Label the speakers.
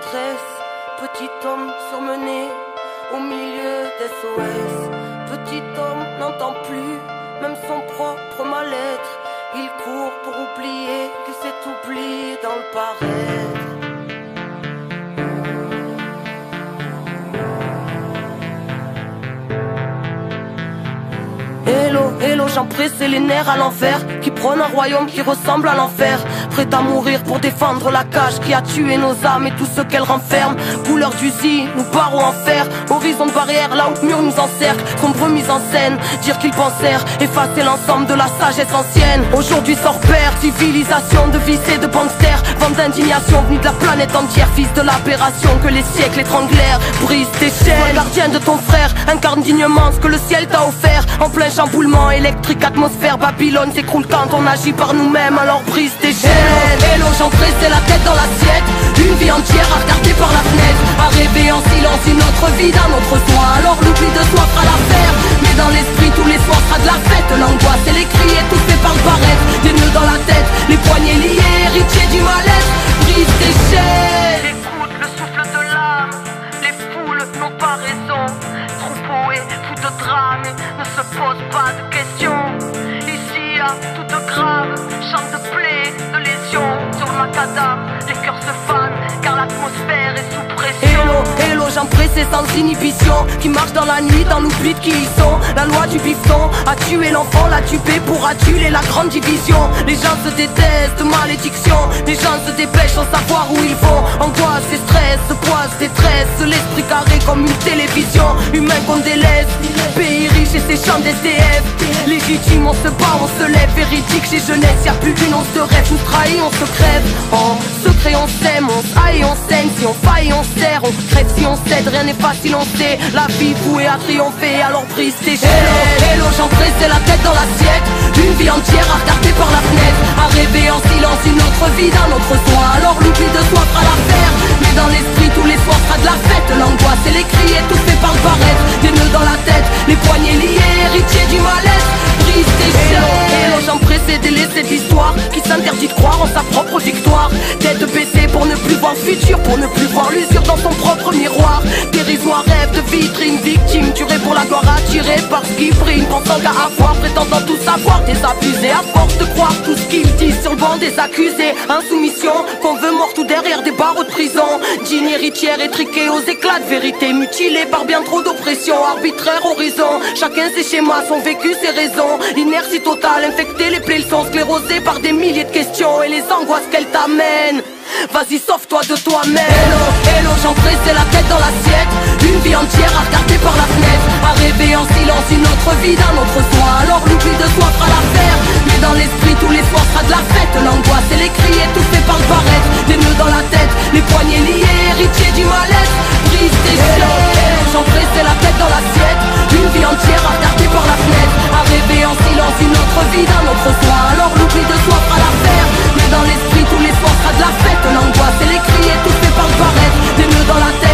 Speaker 1: stress, petit homme surmené au milieu des SOS. Petit homme n'entend plus même son propre mal-être. Il court pour oublier qu'il s'est oublié dans le paraître. Hello, hello, j'en pressais les nerfs à l'enfer, qui prône un royaume qui ressemble à l'enfer, prêt à mourir pour défendre la cage qui a tué nos âmes et tout ce qu'elle renferme. Couleur d'usine, nous barreaux en fer, horizon de barrière là où le mur nous encercle, sombre mise en scène, dire qu'ils pensèrent effacer l'ensemble de la sagesse ancienne. Aujourd'hui sans repère, civilisation de vices et de gangsters, vente d'indignation venue de la planète entière, fils de l'aberration que les siècles étranglèrent. Brise tes chaînes, sois le gardien de ton frère, incarne dignement ce que le ciel t'a offert. En plein chamboulement électrique, atmosphère, Babylone s'écroule quand on agit par nous-mêmes, alors brise tes chaînes. Hello, j'en pressais la tête dans l'assiette, une vie entière à regarder par la fenêtre, à rêver en silence une autre vie d'un autre soi, alors l'oubli de soi fera l'affaire. Mais dans l'esprit tous les soirs sera de la fête, l'angoisse et les cris et tout fait par le barrette, des nœuds dans la tête, les poignets liés, héritiers du mal-être, brise tes chaînes. Écoute le souffle de l'âme, les foules n'ont pas raison, troupeau et fou de drame ne se pose pas de questions. Ici à toute grave, champ de plaies, de lésions sur le macadam, les cœurs se fanent car l'atmosphère est sous pression. Hello, hello, j'en pressais sans inhibition, qui marche dans la nuit dans l'oubli de qui ils sont. La loi du bifton a tué l'enfant, l'a tué pour aduler la grande division. Les gens se détestent, malédiction, les gens se dépêchent sans savoir où ils vont. Angoisse et stress, poisse, détresse, l'esprit carré comme une télévision. Humain qu'on délaisse, pays riche et ses champs d'SDF. Légitime, on se bat, on se lève, véridique chez jeunesse, y'a plus d'une once de rêve, nous trahit, on se crève. En secret on s'aime, on s'aille, on saigne, si on faille on serre, on crève si on cède, rien n'est facile on sait, la vie vouée à triompher, alors brise tes chaînes. Hello, hello, j'en pressais la tête dans l'assiette, une vie entière à regarder par la fenêtre, à rêver en silence une autre vie d'un autre soi, alors l'oubli de soi fera l'affaire. Mais dans l'esprit tous les soirs sera de la fête, l'angoisse et les cris et tout fait par le barrette, des nœuds dans la tête, les poignets liés, héritiers du mal-être, brise tes chaînes. Hello, j'en pressais délaisser de l'histoire qui s'interdit de croire en sa propre victoire, tête baissée pour ne plus voir le futur, pour ne plus voir l'usure dans son propre miroir. Dérisoire rêve de vitrine, victime, tué pour la gloire, attiré par ce qui brille, pensant qu'à avoir, prétendant tout savoir, désabusé à force de croire tout ce qu'ils disent sur le banc des accusés. Insoumission, qu'on veut mort tout derrière des barreaux de prison, digne héritière étriquée aux éclats de vérité, mutilée par bien trop d'oppression, arbitraire horizon, chacun ses schémas, son vécu, ses raisons, l'inertie totale, infecter les plaies, sont sclérosés par des milliers de questions et les angoisses qu'elles t'amènent. Vas-y, sauve-toi de toi-même. Hello, hello, j'en pressais la tête dans l'assiette, une vie entière à regarder par la fenêtre, à rêver en silence une autre vie d'un autre soi, alors l'oubli de soi fera l'affaire. Mais dans l'esprit tous les soirs sera de la fête, l'angoisse et les cris et tout fait par le barrette, des nœuds dans la tête, les poignets liés, héritiers du mal-être, brise tes chaînes. J'en pressais la tête dans l'assiette, une vie entière à regarder par la fenêtre, à rêver en silence une autre vie d'un autre soi, alors l'oubli de soi fera l'affaire. Mais dans l'esprit tous les soirs sera de la fête, l'angoisse et les cris et tout fait par le barrette, des nœuds dans la tête,